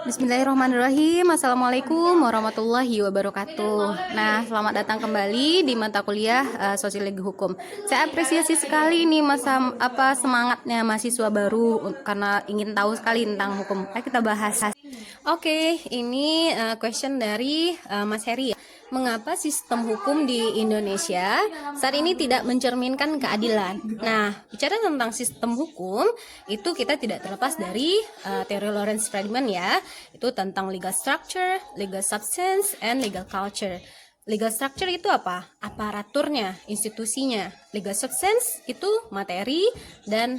Bismillahirrahmanirrahim. Assalamualaikum warahmatullahi wabarakatuh. Nah, selamat datang kembali di mata kuliah Sosiologi Hukum. Saya apresiasi sekali nih semangatnya mahasiswa baru karena ingin tahu sekali tentang hukum. Ayo kita bahas. Oke, ini question dari Mas Heri ya. Mengapa sistem hukum di Indonesia saat ini tidak mencerminkan keadilan? Nah, bicara tentang sistem hukum, itu kita tidak terlepas dari teori Lawrence Friedman ya. Itu tentang legal structure, legal substance, and legal culture. Legal structure itu apa? Aparaturnya, institusinya. Legal substance itu materi dan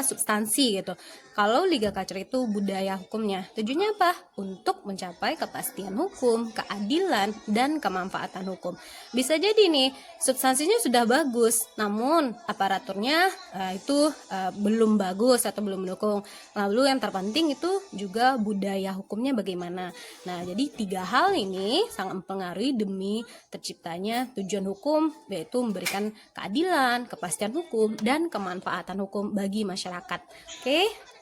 substansi gitu. Kalau legal culture itu budaya hukumnya. Tujuannya apa? Untuk mencapai kepastian hukum, keadilan, dan kemanfaatan hukum. Bisa jadi nih, substansinya sudah bagus, namun aparaturnya itu belum bagus atau belum mendukung. Lalu yang terpenting itu juga budaya hukumnya bagaimana. Nah, jadi 3 hal ini sangat mempengaruhi demi terciptanya tujuan hukum, yaitu memberikan keadilan, kepastian hukum, dan kemanfaatan hukum bagi masyarakat. Oke.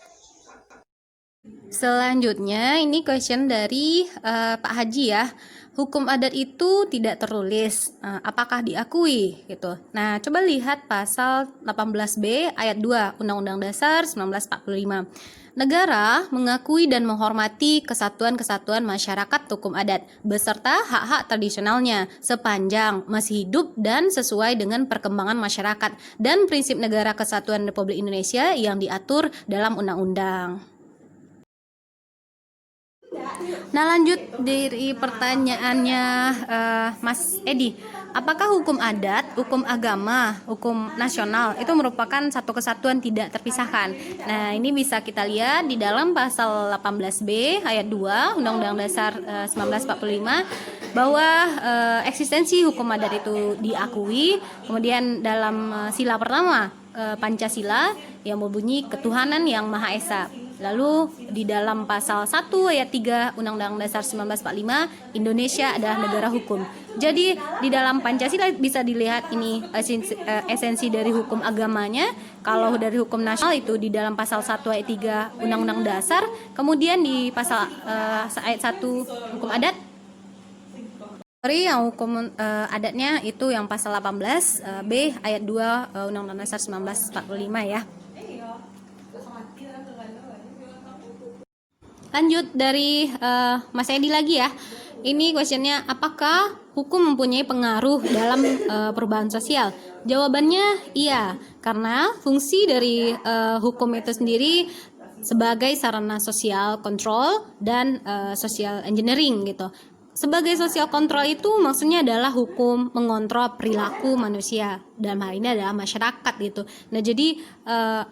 Selanjutnya ini question dari Pak Haji ya. Hukum adat itu tidak tertulis, apakah diakui gitu. Nah, coba lihat pasal 18B ayat 2 Undang-Undang Dasar 1945. Negara mengakui dan menghormati kesatuan-kesatuan masyarakat hukum adat beserta hak-hak tradisionalnya sepanjang masih hidup dan sesuai dengan perkembangan masyarakat dan prinsip negara kesatuan Republik Indonesia yang diatur dalam undang-undang. Nah, lanjut dari pertanyaannya Mas Edi, apakah hukum adat, hukum agama, hukum nasional itu merupakan satu kesatuan tidak terpisahkan? Nah, ini bisa kita lihat di dalam pasal 18B ayat 2 Undang-Undang Dasar 1945 bahwa eksistensi hukum adat itu diakui. Kemudian dalam sila pertama Pancasila yang berbunyi ketuhanan yang Maha Esa. Lalu di dalam pasal 1 ayat 3 Undang-Undang Dasar 1945, Indonesia adalah negara hukum. Jadi di dalam Pancasila bisa dilihat ini esensi dari hukum agamanya. Kalau dari hukum nasional itu di dalam pasal 1 ayat 3 Undang-Undang Dasar. Kemudian di pasal ayat 1 hukum adat. Yang hukum adatnya itu yang pasal 18B ayat 2 Undang-Undang Dasar 1945 ya. Lanjut dari Mas Edi lagi ya. Ini questionnya, apakah hukum mempunyai pengaruh dalam perubahan sosial? Jawabannya iya, karena fungsi dari hukum itu sendiri sebagai sarana sosial kontrol dan social engineering gitu. Sebagai social control itu maksudnya adalah hukum mengontrol perilaku manusia, dalam hal ini adalah masyarakat gitu. Nah, jadi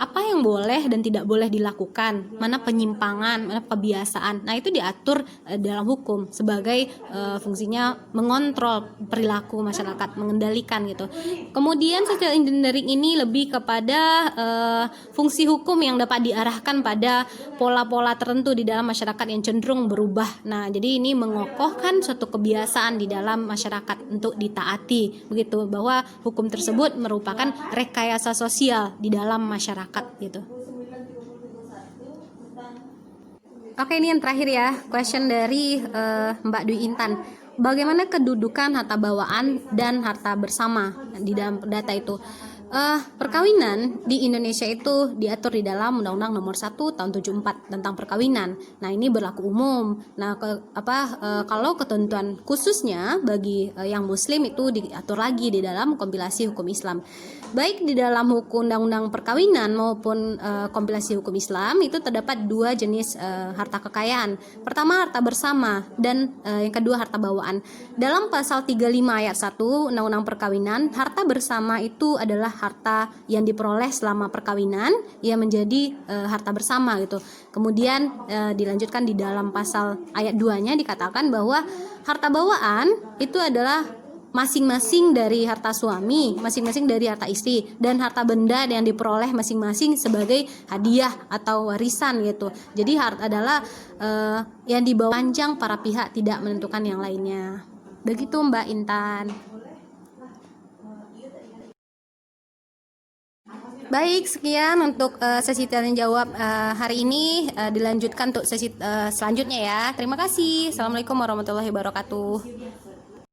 apa yang boleh dan tidak boleh dilakukan, mana penyimpangan, mana kebiasaan, nah itu diatur dalam hukum sebagai fungsinya mengontrol perilaku masyarakat, mengendalikan gitu. Kemudian social engineering ini lebih kepada fungsi hukum yang dapat diarahkan pada pola-pola tertentu di dalam masyarakat yang cenderung berubah. Nah, jadi ini mengokohkan suatu kebiasaan di dalam masyarakat untuk ditaati, begitu, bahwa hukum tersebut merupakan rekayasa sosial di dalam masyarakat gitu. Oke, ini yang terakhir ya, question dari Mbak Dwi Intan. Bagaimana kedudukan harta bawaan dan harta bersama di dalam data itu? Perkawinan di Indonesia itu diatur di dalam Undang-Undang Nomor 1 Tahun 74 tentang perkawinan. Nah, ini berlaku umum. Nah, kalau ketentuan khususnya bagi yang Muslim itu diatur lagi di dalam kompilasi hukum Islam. Baik di dalam hukum Undang-Undang Perkawinan maupun kompilasi hukum Islam itu terdapat 2 jenis harta kekayaan. Pertama harta bersama dan yang kedua harta bawaan. Dalam pasal 35 ayat 1 Undang-Undang Perkawinan, harta bersama itu adalah harta yang diperoleh selama perkawinan yang menjadi harta bersama gitu. Kemudian dilanjutkan di dalam pasal ayat 2-nya dikatakan bahwa harta bawaan itu adalah masing-masing dari harta suami, masing-masing dari harta istri, dan harta benda yang diperoleh masing-masing sebagai hadiah atau warisan gitu. Jadi harta adalah yang dibawa panjang para pihak, tidak menentukan yang lainnya. Begitu Mbak Intan. Baik, sekian untuk sesi tanya jawab hari ini. Dilanjutkan untuk sesi selanjutnya ya. Terima kasih. Assalamualaikum warahmatullahi wabarakatuh.